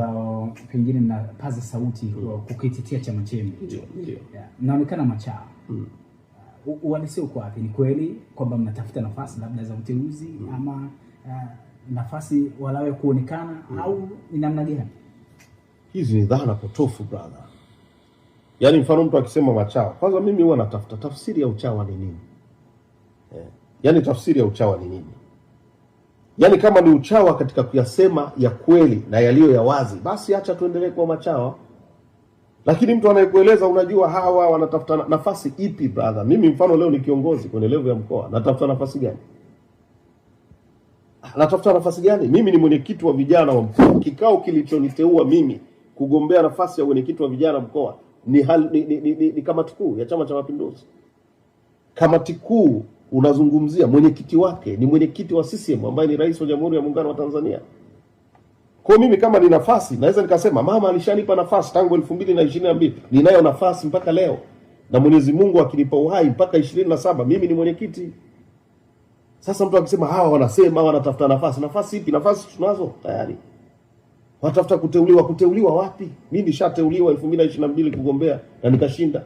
ambao pengine mnapaza sauti kukitetea chama chenu. Ndio. Mnaonekana machawa. Uhalisia uko wapi? Ni kweli kwamba mnatafuta nafasi labda za uteuzi ama nafasi walawe kuonekana au ni namna gani? Hizi ni dhana potofu brother. Yaani mfano mtu akisema machawa, kwanza mimi huwa natafuta tafsiri ya uchawa ni nini? Yaani tafsiri ya uchawa ni nini? Yaani kama ni uchawa katika kuyasema ya kweli na yaliyo ya wazi, basi acha tuendelee kwa machawa. Lakini mtu anayekueleza unajua hawa wanatafuta nafasi ipi brother? Mimi mfano leo ni kiongozi kwenye level ya mkoa, natafuta nafasi gani? Natafuta nafasi gani? Mimi ni mwenyekiti wa vijana wa mkoa. Kikao kilichoniteua mimi kugombea nafasi ya mwenyekiti wa vijana mkoa ni kamati kuu ya Chama cha Mapinduzi. Kamati kuu unazungumzia mwenyekiti wake ni mwenyekiti wa CCM ambaye ni Rais wa Jamhuri ya Muungano wa Tanzania. Kwa mimi kama ni nafasi naweza nikasema mama alishanipa nafasi tangu 2022, ninayo nafasi mpaka leo. Na Mwenyezi Mungu akinipa uhai mpaka 27 mimi ni mwenyekiti. Sasa mtu akisema hawa wanasema wanatafuta nafasi ipi? Nafasi tunazo tayari. Watafuta kuteuliwa wapi? Mimi nishateuliwa 2022 kugombea na nikashinda.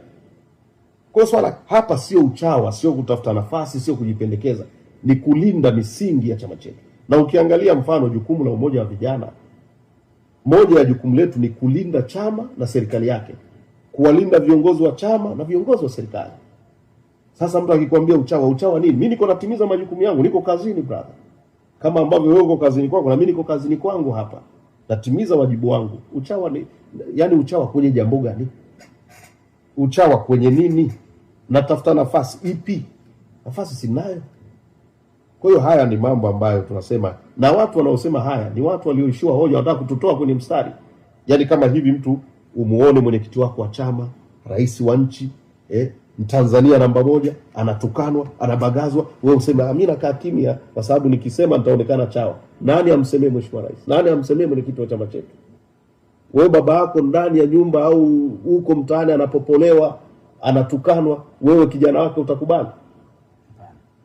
Kwa swala hapa sio uchawa, sio kutafuta nafasi, sio kujipendekeza, ni kulinda misingi ya chama chetu. Na ukiangalia mfano jukumu la umoja wa vijana, moja ya jukumu letu ni kulinda chama na serikali yake, kuwalinda viongozi wa chama na viongozi wa serikali. Sasa mtu akikwambia uchawa nini? Mimi niko natimiza majukumu yangu, niko kazini brother. Kama ambavyo wewe uko kazini kwako na mimi niko kazini kwangu hapa. Natimiza wajibu wangu. Uchawa ni yani uchawa kwenye jambo gani? Uchawa kwenye nini? Natafuta nafasi ipi? Nafasi sinayo. Kwa hiyo haya ni mambo ambayo tunasema, na watu wanaosema haya ni watu walioishiwa hoja, wanataka kututoa kwenye mstari. Yaani kama hivi mtu umuone mwenyekiti wako wa chama, rais wa nchi, Mtanzania namba 1 anatukanwa, anabagazwa, wewe useme mimi nakaa kimya kwa sababu nikisema nitaonekana chawa. Nani amsemee mheshimiwa rais? Nani amsemee mwenyekiti wa chama chetu? Wewe baba yako ndani ya nyumba au huko mtaani anapopolewa, anatukanwa, wewe kijana wake utakubali?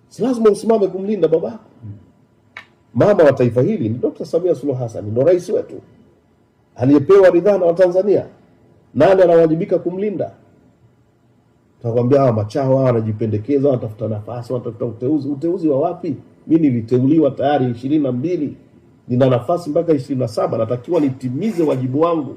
Si lazima usimame kumlinda baba yako. Mama wa taifa hili ni Dr. Samia Suluhu Hassan, ndio rais wetu aliyepewa ridhaa na Watanzania. Nani anawajibika kumlinda? Takwambia hawa machawa wanajipendekeza, wanatafuta nafasi, wanatafuta uteuzi wa wapi? Mimi niliteuliwa tayari 22, nina nafasi mpaka 27, natakiwa nitimize wajibu wangu.